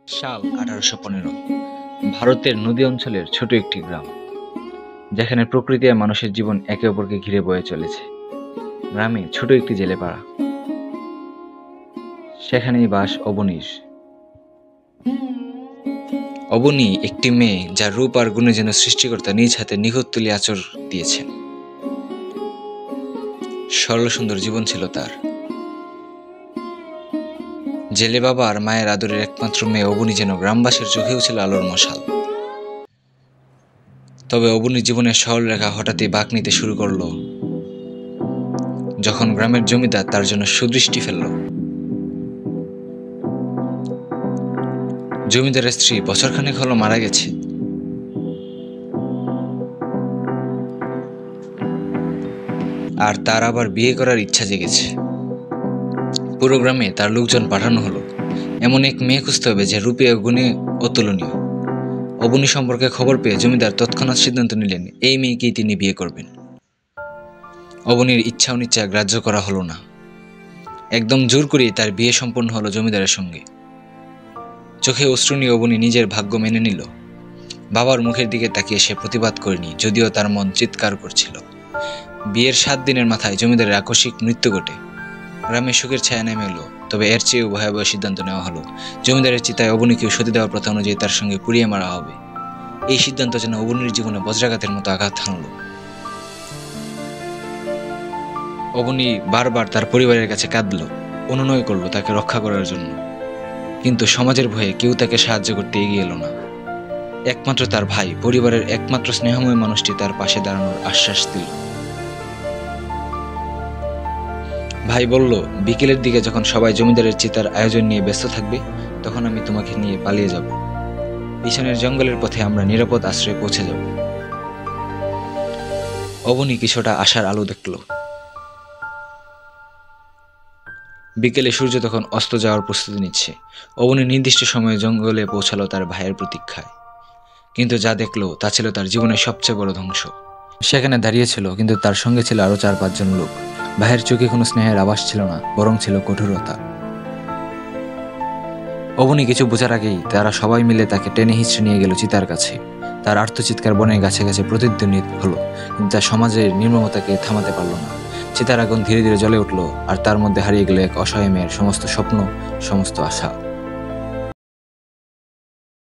সাল 1815। ভারতের নদী অঞ্চলের ছোট একটি গ্রাম, যেখানে প্রকৃতি আর মানুষের জীবন একে অপরকে ঘিরে বয়ে চলেছে। গ্রামে ছোট একটি জেলে পাড়া, সেখানেই বাস অবনীর। অবনী একটি মেয়ে, যার রূপ আর গুণে যেন সৃষ্টিকর্তা নিজ হাতে নিখুঁত তুলি আঁচড় দিয়েছেন। সরল সুন্দর জীবন ছিল তার। জেলে বাবা আর মায়ের আদরের একমাত্র মেয়ে অবনী যেন গ্রামবাসীর চোখেও ছিল আলোর মশাল। তবে অবনীর জীবনের সরল রেখা হঠাৎই বাঁক নিতে শুরু করলো যখন গ্রামের জমিদার তার জন্য সুদৃষ্টি ফেলল। জমিদারের স্ত্রী বছরখানেক হলো মারা গেছে। আর তার আবার বিয়ে করার ইচ্ছা জেগেছে। পুরো গ্রামে তার লোকজন পাঠানো হলো, এমন এক মেয়ে খুঁজতে হবে যে রূপে ও গুণে অতুলনীয়। অবনী সম্পর্কে খবর পেয়ে জমিদার তৎক্ষণাৎ সিদ্ধান্ত নিলেন এই মেয়েকেই তিনি বিয়ে করবেন। অবনীর ইচ্ছা অনিচ্ছা গ্রাহ্য করা হলো না, একদম জোর করেই তার বিয়ে সম্পন্ন হলো জমিদারের সঙ্গে। চোখে অশ্রু নিয়ে অবনী নিজের ভাগ্য মেনে নিল। বাবার মুখের দিকে তাকিয়ে সে প্রতিবাদ করেনি, যদিও তার মন চিৎকার করছিল। বিয়ের 7 দিনের মাথায় জমিদারের আকস্মিক মৃত্যু ঘটে। গ্রামে সুখের ছায়া নেমে এলো। তবে এর চেয়েও ভয়াবহ সিদ্ধান্ত নেওয়া হলো, জমিদারের চিতায় অবনীকেও সতী দেওয়ার প্রথা অনুযায়ী তার সঙ্গে পুড়িয়ে মারা হবে। এই সিদ্ধান্ত যেন অবনীর জীবনে বজ্রাঘাতের মতো আঘাত হানল। অবনী বারবার তার পরিবারের কাছে কাঁদল, অনুনয় করলো তাকে রক্ষা করার জন্য, কিন্তু সমাজের ভয়ে কেউ তাকে সাহায্য করতে এগিয়ে এলো না। একমাত্র তার ভাই, পরিবারের একমাত্র স্নেহময় মানুষটি, তার পাশে দাঁড়ানোর আশ্বাস দিল। ভাই বলল, বিকেলের দিকে যখন সবাই জমিদারের চিতার আয়োজন নিয়ে ব্যস্ত থাকবে, তখন আমি তোমাকে নিয়ে পালিয়ে যাব। পিছনের জঙ্গলের পথে আমরা নিরাপদ আশ্রয়ে পৌঁছে যাব। অবনী কিছুটা আশার আলো দেখল। বিকেলে সূর্য তখন অস্ত যাওয়ার প্রস্তুতি নিচ্ছে। অবনী নির্দিষ্ট সময়ে জঙ্গলে পৌঁছালো তার ভাইয়ের প্রতীক্ষায়। কিন্তু যা দেখলো তা ছিল তার জীবনের সবচেয়ে বড় ধ্বংস। সেখানে দাঁড়িয়েছিল, কিন্তু তার সঙ্গে ছিল আরো 4-5 জন লোক। ভাইয়ের চোখে কোনো স্নেহের আভাস ছিল না, বরং ছিল কঠোরতা। অবনী কিছু বোঝার আগেই তারা সবাই মিলে তাকে টেনে হিঁচড়ে নিয়ে গেল চিতার কাছে। তার আর্তচিৎকার বনের গাছে গাছে প্রতিধ্বনিত হলো, কিন্তু তার সমাজের নির্মমতাকে থামাতে পারল না। চিতার আগুন ধীরে ধীরে জ্বলে উঠল, আর তার মধ্যে হারিয়ে গেল এক অসহায় মেয়ের সমস্ত স্বপ্ন, সমস্ত আশা।